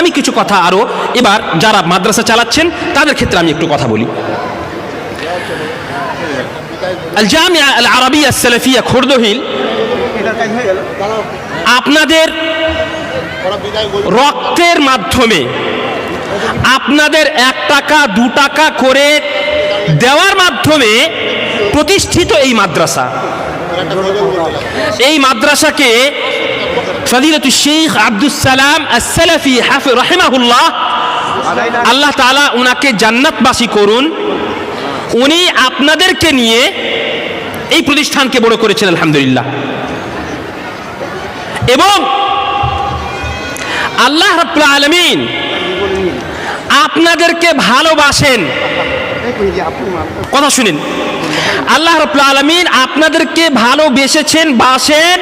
আমি কিছু কথা আরও এবার যারা মাদ্রাসা চালাচ্ছেন তাদের ক্ষেত্রে আমি একটু কথা বলি। আল জামিয়া আল আরাবিয়া সালাফিয়া খোরদহিল আপনাদের রক্তের মাধ্যমে, আপনাদের 1 টাকা 2 টাকা করে দেওয়ার মাধ্যমে প্রতিষ্ঠিত এই মাদ্রাসা। এই মাদ্রাসাকে ফজিলাতুল শেখ আব্দুস সালাম আস-সালাফি হাফিজ রাহিমাহুল্লাহ, আল্লাহ তাআলা উনাকে জান্নাতবাসী করুন, উনি আপনাদেরকে নিয়ে এই প্রতিষ্ঠানকে বড় করেছেন আলহামদুলিল্লাহ। এবং আল্লাহ রাব্বুল আলামিন আপনাদেরকে ভালোবাসেন। কথা শুনেন, আল্লাহ রাব্বুল আলামিন আপনাদেরকে ভালোবেসেছেন, বাসেন,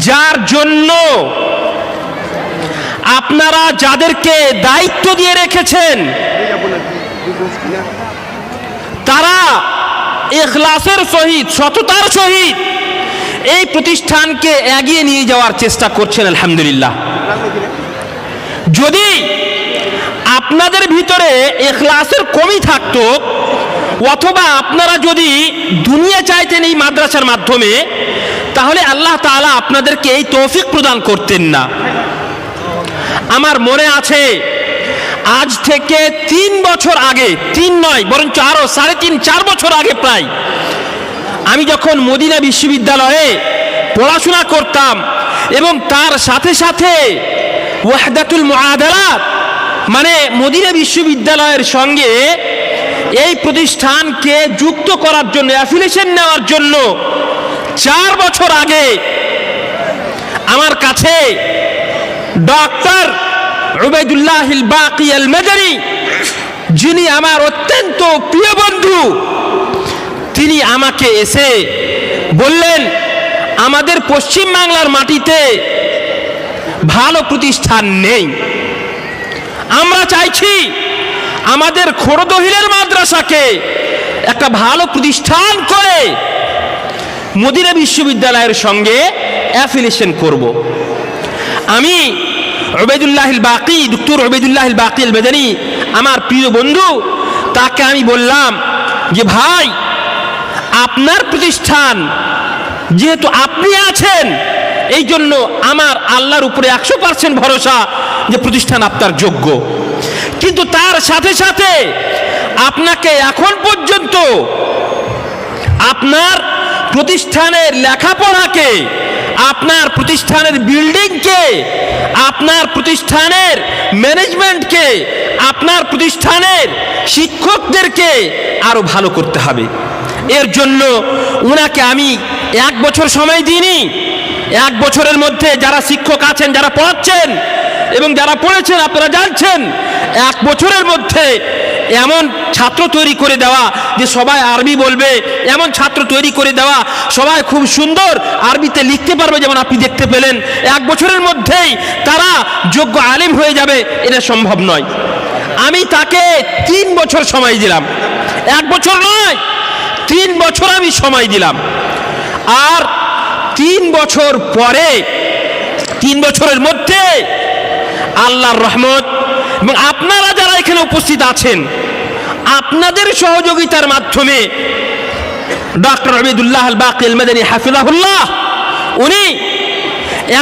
যার জন্য আপনারা যাদেরকে দায়িত্ব দিয়ে রেখেছেন তারা ইখলাসের সহিত, সততার সহিত এই প্রতিষ্ঠানকে এগিয়ে নিয়ে যাওয়ার চেষ্টা করছেন আলহামদুলিল্লাহ। যদি আপনাদের ভিতরে ইখলাসের কমি থাকতো, অথবা আপনারা যদি দুনিয়া চাইতেন এই মাদ্রাসার মাধ্যমে, তাহলে আল্লাহ তাআলা আপনাদেরকে এই তৌফিক প্রদান করতেন না। আমার মনে আছে আজ থেকে 3 বছর আগে, 3 নয় বরঞ্চ আরো 3.5 4 বছর আগে প্রায়, আমি যখন মদিনা বিশ্ববিদ্যালয়ে পড়াশোনা করতাম এবং তার সাথে সাথে ওয়াহদাতুল মুআদালাত মানে মদিনা বিশ্ববিদ্যালয়ের সঙ্গে এই প্রতিষ্ঠানকে যুক্ত করার জন্য, অ্যাফিলিয়েশন নেওয়ার জন্য 4 বছর আগে আমার কাছে ডক্টর উবাইদুল্লাহ আল বাকি আল মাদানী, যিনি আমার অত্যন্ত প্রিয় বন্ধু, তিনি আমাকে এসে বললেন, আমাদের পশ্চিম বাংলার মাটিতে ভালো প্রতিষ্ঠান নেই, আমরা চাইছি আমাদের খোরদহিলের মাদ্রাসাকে একটা ভালো প্রতিষ্ঠান করে মদিনা বিশ্ববিদ্যালয়ের সঙ্গে অ্যাফিলিয়েশন করব। আমি উবাইদুল্লাহ আল বাকি, ডক্টর উবাইদুল্লাহ আল বাকি আল মাদানী, আমার প্রিয় বন্ধু, তাকে আমি বললাম যে ভাই, আপনার প্রতিষ্ঠান যেহেতু আপনি আছেন, এই জন্য আমার আল্লাহর উপরে 100% ভরসা যে প্রতিষ্ঠান আপনার যোগ্য। কিন্তু তার সাথে সাথে আপনাকে এখন পর্যন্ত আপনার প্রতিষ্ঠানের লেখাপড়াকে, আপনার প্রতিষ্ঠানের বিল্ডিংকে, আপনার প্রতিষ্ঠানের ম্যানেজমেন্টকে, আপনার প্রতিষ্ঠানের শিক্ষকদেরকে আরো ভালো করতে হবে। এর জন্য উনাকে আমি 1 বছর সময় দিইনি। 1 বছরের মধ্যে যারা শিক্ষক আছেন, যারা পড়াচ্ছেন এবং যারা পড়েছেন, আপনারা জানছেন, 1 বছরের মধ্যে এমন ছাত্র তৈরি করে দেওয়া যে সবাই আরবি বলবে, এমন ছাত্র তৈরি করে দেওয়া সবাই খুব সুন্দর আরবিতে লিখতে পারবে, যেমন আপনি দেখতে পেলেন। 1 বছরের মধ্যেই তারা যোগ্য আলেম হয়ে যাবে, এটা সম্ভব নয়। আমি তাকে 3 বছর সময় দিলাম, 1 বছর নয়, 3 বছর আমি সময় দিলাম। আর 3 বছর পরে, 3 বছরের মধ্যে আল্লাহর রহমত এবং আপনারা যারা এখানে উপস্থিত আছেন, আপনাদের সহযোগিতার মাধ্যমে ডক্টর উবাইদুল্লাহ আল বাকি আল মাদানী হাফিজাহুল্লাহ, উনি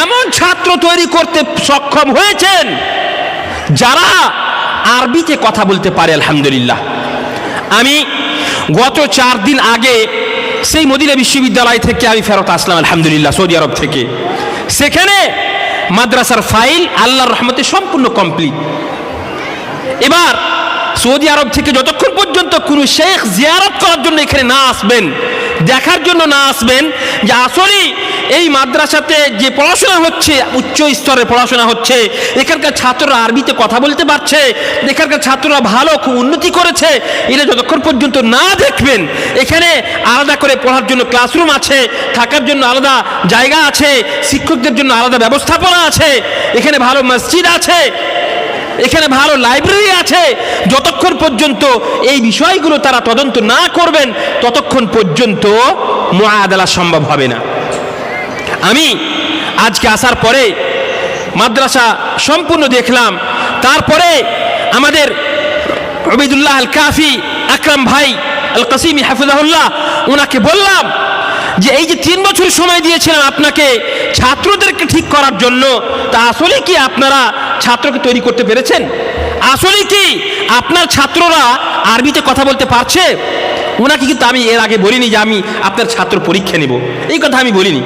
এমন ছাত্র তৈরি করতে সক্ষম হয়েছেন যারা আরবিতে কথা বলতে পারে আলহামদুলিল্লাহ। আমি গত 4 দিন আগে সেই মদিনা বিশ্ববিদ্যালয় থেকে আমি ফেরত আসলাম আলহামদুলিল্লাহ, সৌদি আরব থেকে। সেখানে মাদ্রাসার ফাইল আল্লাহর রহমতে সম্পূর্ণ কমপ্লিট। এবার সৌদি আরব থেকে যতক্ষণ পর্যন্ত কোনো শেখ জিয়ারত করার জন্য এখানে না আসবেন, দেখার জন্য না আসবেন যে আসলে এই মাদ্রাসাতে যে পড়াশোনা হচ্ছে, উচ্চ স্তরের পড়াশোনা হচ্ছে, এখানকার ছাত্ররা আরবিতে কথা বলতে পারছে, এখানকার ছাত্ররা ভালো খুব উন্নতি করেছে, এটা যতক্ষণ পর্যন্ত না দেখবেন, এখানে আলাদা করে পড়ার জন্য ক্লাসরুম আছে, থাকার জন্য আলাদা জায়গা আছে, শিক্ষকদের জন্য আলাদা ব্যবস্থাপনা আছে, এখানে ভালো মসজিদ আছে, এখানে ভালো লাইব্রেরি আছে, যতক্ষণ পর্যন্ত এই বিষয়গুলো তারা তদন্ত না করবেন ততক্ষণ পর্যন্ত মুআদালা সম্ভব হবে না। আমি আজকে আসার পরে মাদ্রাসা সম্পূর্ণ দেখলাম, তারপরে আমাদের উবাইদুল্লাহ আল কাফি আকরাম ভাই আল কাসিমি হাফিজাহুল্লাহ, ওনাকে বললাম যে এই যে 3 বছর সময় দিয়েছিলাম আপনাকে ছাত্রদেরকে ঠিক করার জন্য, তা আসলে কি আপনারা ছাত্রকে তৈরি করতে পেরেছেন? আসলে কি আপনার ছাত্ররা আরবিতে কথা বলতে পারছে? ওনাকে কিন্তু আমি এর আগে বলিনি যে আমি আপনার ছাত্র পরীক্ষা নেব, এই কথা আমি বলিনি।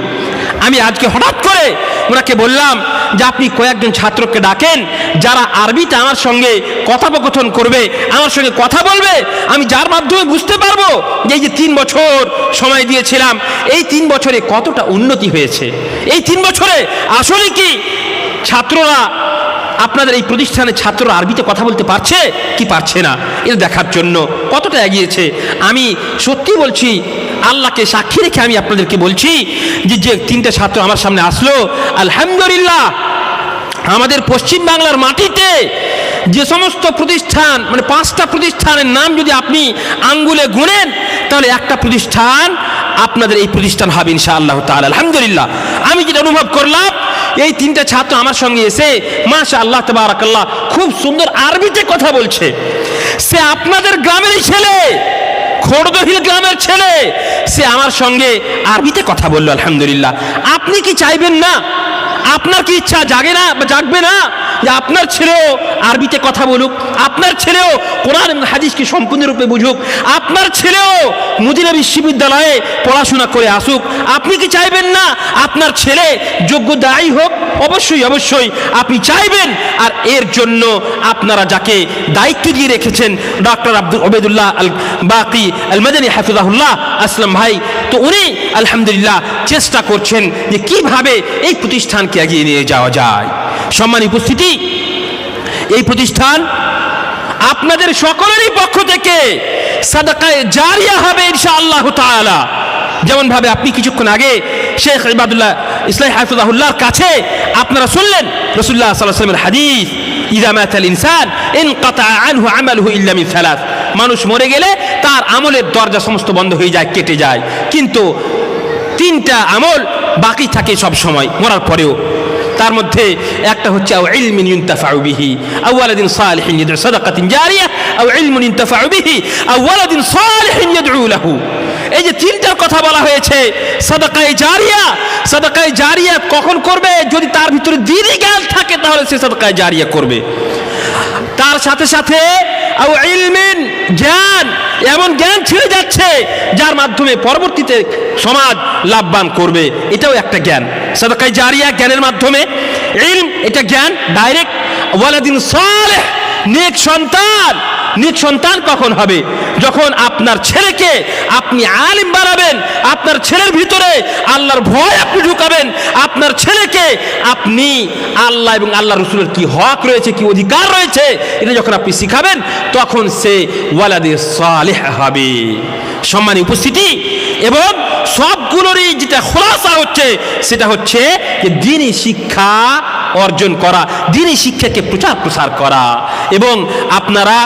আমি আজকে হঠাৎ করে ওনাকে বললাম যে আপনি কয়েকজন ছাত্রকে ডাকেন যারা আরবিতে আমার সঙ্গে কথোপকথন করবে, আমার সঙ্গে কথা বলবে, আমি যার মাধ্যমে বুঝতে পারবো যে এই যে 3 বছর সময় দিয়েছিলাম এই 3 বছরে কতটা উন্নতি হয়েছে, এই 3 বছরে আসলে কি ছাত্ররা, আপনাদের এই প্রতিষ্ঠানের ছাত্ররা আরবিতে কথা বলতে পারছে কি পারছে না, এটা দেখার জন্য কতটা এগিয়েছে। আমি সত্যি বলছি, আল্লাহকে সাক্ষী রেখে আমি আপনাদেরকে বলছি যে 3টে ছাত্র আমার সামনে আসলো, আলহামদুলিল্লাহ আমাদের পশ্চিম বাংলার মাটিতে যে সমস্ত প্রতিষ্ঠান, মানে 5টা প্রতিষ্ঠানের নাম যদি আপনি আঙ্গুলে গুনেন তাহলে একটা প্রতিষ্ঠান আপনাদের এই প্রতিষ্ঠান হবে ইনশাআল্লাহ তাআলা। আলহামদুলিল্লাহ আমি যেটা অনুভব করলাম, এই 3টে ছাত্র আমার সঙ্গে এসে মাশাআল্লাহ তাবারাকাল্লাহ খুব সুন্দর আরবিতে কথা বলছে। সে আপনাদের গ্রামেরই ছেলে, খোড়দহিল গ্রামের ছেলে, সে আমার সঙ্গে আরবিতে কথা বললো। আলহামদুলিল্লাহ আপনি কি চাইবেন না, আপনার কি ইচ্ছা জাগে না বা জাগবে না যে আপনার ছেলেও আরবিতে কথা বলুক, আপনার ছেলেও কোরআন এবং হাদিসকে সম্পূর্ণরূপে বুঝুক, আপনার ছেলেও মদিনা বিশ্ববিদ্যালয়ে পড়াশোনা করে আসুক? আপনি কি চাইবেন না আপনার ছেলে যোগ্য দায়ী হোক? অবশ্যই অবশ্যই আপনি চাইবেন। আর এর জন্য আপনারা যাকে দায়িত্ব দিয়ে রেখেছেন ডক্টর উবাইদুল্লাহ আল বাকি আল মাদানী হাফিজাহুল্লাহ আসলাম ভাই, তো উনি আলহামদুলিল্লাহ চেষ্টা করছেন যে কিভাবে এই প্রতিষ্ঠানকে এগিয়ে নিয়ে যাওয়া যায়। সম্মানিত উপস্থিতি, এই প্রতিষ্ঠান আপনাদের সকলেরই পক্ষ থেকে সাদাকায়ে জারিয়া হবে ইনশাআল্লাহ তাআলা। যেমন ভাবে আপনি কিছুক্ষণ আগে শেখ ইবাদুল্লাহ ইসলাহি হাফিজাহুল্লাহর কাছে আপনারা শুনলেন রাসূলুল্লাহ সাল্লাল্লাহু আলাইহি ওয়াসাল্লামের হাদিস, ইযা মাতাল ইনসান ইনকাতা আনহু আমালুহু ইল্লা মিন সালাস, মানুষ মরে গেলে তার আমলের দরজা সমস্ত বন্ধ হয়ে যায়, কেটে যায়, কিন্তু 3টা আমল বাকি থাকে সব সময় মরার পরেও। তার মধ্যে একটা হচ্ছে আও ইলমিন ইউনতাফাউ বিহি আও ওয়ালাদিন সালিহিন ইয়াদউ সাদাকাতিন জারিয়া আও ইলমুন ইউনতাফাউ বিহি আও ওয়ালাদিন সালিহিন ইয়াদউ লাহু। এই যে 3টার কথা বলা হয়েছে, সাদাকায়ে জারিয়া, সাদাকায়ে জারিয়া কখন করবে? যদি তার ভিতরে দ্বীনি জ্ঞান থাকে তাহলে সে সাদাকায়ে জারিয়া করবে। তার সাথে সাথে আও ইলমিন, জ্ঞান, এমন জ্ঞান ছেড়ে যাচ্ছে যার মাধ্যমে পরবর্তীতে সমাজ লাভবান করবে, এটাও একটা জ্ঞান। সাদাকায়ে জারিয়া জ্ঞানের মাধ্যমে, ইলম এটা জ্ঞান ডাইরেক্ট, ওয়ালাদিন সালেহ নেক সন্তান। নেক সন্তান কখন হবে? যখন আপনার ছেলেকে আপনি আলিম বানাবেন, আপনার ছেলের ভিতরে আল্লাহর ভয় আপনি ঢুকাবেন, আপনার ছেলেকে আপনি আল্লাহ এবং আল্লাহ রসুলের কি হক রয়েছে, কি অধিকার রয়েছে, এটা যখন আপনি শিখাবেন তখন সে ওয়ালাদে সালেহ হবে। সম্মানিত উপস্থিতি, এবং সবগুলোরই যেটা খোলাসা হচ্ছে সেটা হচ্ছে যে দ্বীনি শিক্ষা অর্জন করা, দ্বীনি শিক্ষাকে প্রচার প্রসার করা। এবং আপনারা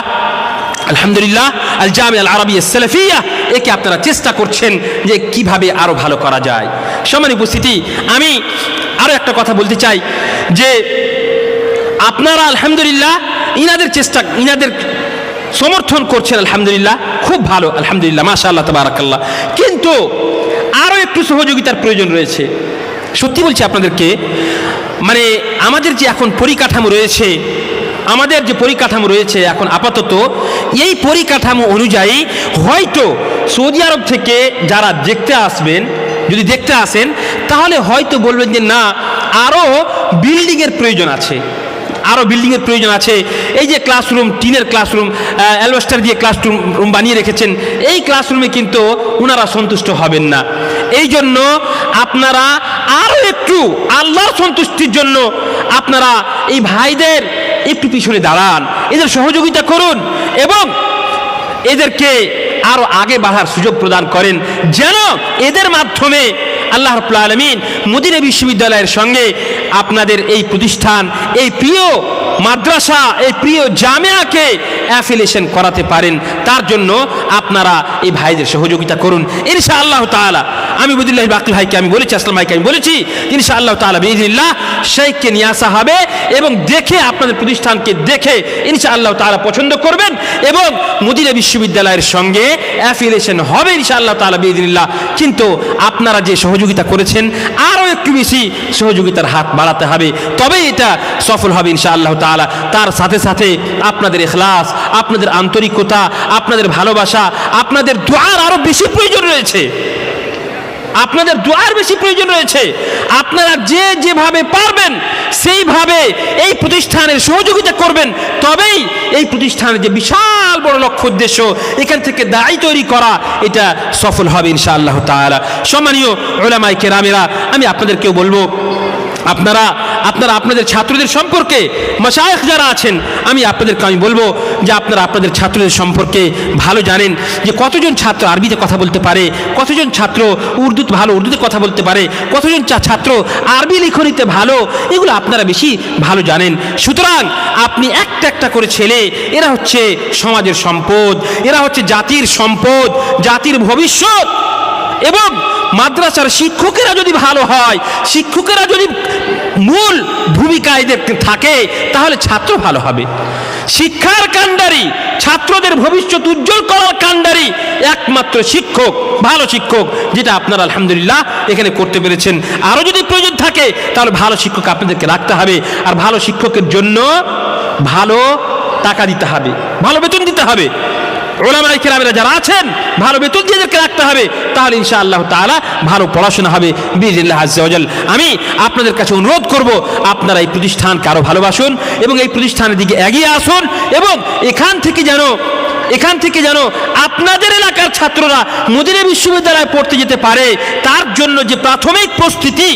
আলহামদুলিল্লাহ আল জামিয়া আল আরাবিয়া সালাফিয়া একে আপনারা চেষ্টা করছেন যে কিভাবে আরো ভালো করা যায়। সম্মানিত উপস্থিতি, আমি আরো একটা কথা বলতে চাই যে আপনারা আলহামদুলিল্লাহ ইনাদের চেষ্টা, ইনাদের সমর্থন করছেন, আলহামদুলিল্লাহ খুব ভালো, আলহামদুলিল্লাহ মাশাআল্লাহ তাবারাকাল্লাহ, কিন্তু আরো একটু সহযোগিতার প্রয়োজন রয়েছে। সত্যি বলছি আপনাদেরকে, মানে আমাদের যে এখন পরিকাঠামো রয়েছে, আমাদের যে পরিকাঠামো রয়েছে এখন আপাতত, এই পরিকাঠামো অনুযায়ী হয়তো সৌদি আরব থেকে যারা দেখতে আসবেন, যদি দেখতে আসেন তাহলে হয়তো বলবেন যে না, আরও বিল্ডিংয়ের প্রয়োজন আছে, আরও বিল্ডিংয়ের প্রয়োজন আছে। এই যে ক্লাসরুম, টিনের ক্লাসরুম, অ্যালবেস্টার দিয়ে ক্লাসরুম বানিয়ে রেখেছেন, এই ক্লাসরুমে কিন্তু ওনারা সন্তুষ্ট হবেন না। এই জন্য আপনারা আরও একটু আল্লাহর সন্তুষ্টির জন্য আপনারা এই ভাইদের একটু পিছনে দাঁড়ান, এদের সহযোগিতা করুন এবং এদেরকে আরো আগে বাড়ার সুযোগ প্রদান করেন, যেন এদের মাধ্যমে আল্লাহ রাব্বুল আলামিন মদিনা বিশ্ববিদ্যালয়ের সঙ্গে আপনাদের এই প্রতিষ্ঠান, এই প্রিয় মাদ্রাসা, এই প্রিয় জামিয়াকে অ্যাফিলিয়েশন করাতে পারেন, তার জন্য আপনারা এই ভাইদের সহযোগিতা করুন ইনশাআল্লাহ তাআলা। আমি বুদুল্লাহ বাকিল ভাইকে আমি বলেছি, আসলাম ভাইকে আমি বলেছি, ইনশাআল্লাহ তাআলা বিইজনিল্লাহ শেখকে নিয়ে আসা হবে এবং দেখে আপনাদের প্রতিষ্ঠানকে দেখে ইনশাআল্লাহ তাআলা পছন্দ করবেন এবং মদিনা বিশ্ববিদ্যালয়ের সঙ্গে অ্যাফিলিয়েশন হবে ইনশাআল্লাহ তাআলা বিইজনিল্লাহ। কিন্তু আপনারা যে সহযোগিতা করেছেন আরও একটু বেশি সহযোগিতার হাত বাড়াতে হবে, তবেই এটা সফল হবে ইনশাআল্লাহ তাআলা। তার সাথে সাথে আপনাদের ইখলাস, আপনাদের আন্তরিকতা, আপনাদের ভালোবাসা, আপনাদের দোয়ার আরো বেশি প্রয়োজন রয়েছে, আপনাদের দোয়ার বেশি প্রয়োজন রয়েছে। আপনারা যে যেভাবে পারবেন সেইভাবে এই প্রতিষ্ঠানের সহযোগিতা করবেন, তবেই এই প্রতিষ্ঠানের যে বিশাল বড় লক্ষ্য উদ্দেশ্য এখান থেকে দায়ী তৈরি করা, এটা সফল হবে ইনশাআল্লাহ তাআলা। সম্মানীয় উলামায়ে কেরামেরা, আমি আপনাদেরকেও বলবো, আপনারা আপনাদের ছাত্রদের সম্পর্কে, মাশায়েখ যারা আছেন, আমি বলবো যে আপনারা আপনাদের ছাত্রদের সম্পর্কে ভালো জানেন, যে কতজন ছাত্র আরবিতে কথা বলতে পারে, কতজন ছাত্র উর্দুতে কথা বলতে পারে, কতজন ছাত্র আরবি লিখনিতে ভালো, এগুলো আপনারা বেশি ভালো জানেন। সুতরাং আপনি একটা একটা করে ছেলে, এরা হচ্ছে সমাজের সম্পদ, এরা হচ্ছে জাতির সম্পদ, জাতির ভবিষ্যৎ। এবং মাদ্রাসার শিক্ষকেরা যদি ভালো হয়, শিক্ষকেরা যদি মূল ভূমিকায় থাকে, তাহলে ছাত্র ভালো হবে। শিক্ষার কাণ্ডারি, ছাত্রদের ভবিষ্যৎ উজ্জ্বল করার কাণ্ডারি একমাত্র শিক্ষক, ভালো শিক্ষক, যেটা আপনারা আলহামদুলিল্লাহ এখানে করতে পেরেছেন। আরও যদি প্রয়োজন থাকে তাহলে ভালো শিক্ষক আপনাদেরকে রাখতে হবে, আর ভালো শিক্ষকের জন্য ভালো টাকা দিতে হবে, ভালো বেতন দিতে হবে। উলামায়ে কেরামেরা যারা আছেন, ভালো বেতন দিয়ে এদেরকে রাখতে হবে, তাহলে ইনশাআল্লাহ তাআলা ভালো পড়াশোনা হবে বিইজনিল্লাহ আযজা ওয়া জাল। আমি আপনাদের কাছে অনুরোধ করব, আপনারা এই প্রতিষ্ঠানকে আরো ভালোবাসুন এবং এই প্রতিষ্ঠানের দিকে এগিয়ে আসুন, এবং এখান থেকে যেন আপনাদের এলাকার ছাত্ররা মদিনা বিশ্ববিদ্যালয়ে পড়তে যেতে পারে, তার জন্য যে প্রাথমিক প্রস্তুতি,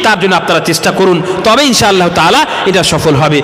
তার জন্য আপনারা চেষ্টা করুন, তবে ইনশাআল্লাহ তাআলা এটা সফল হবে।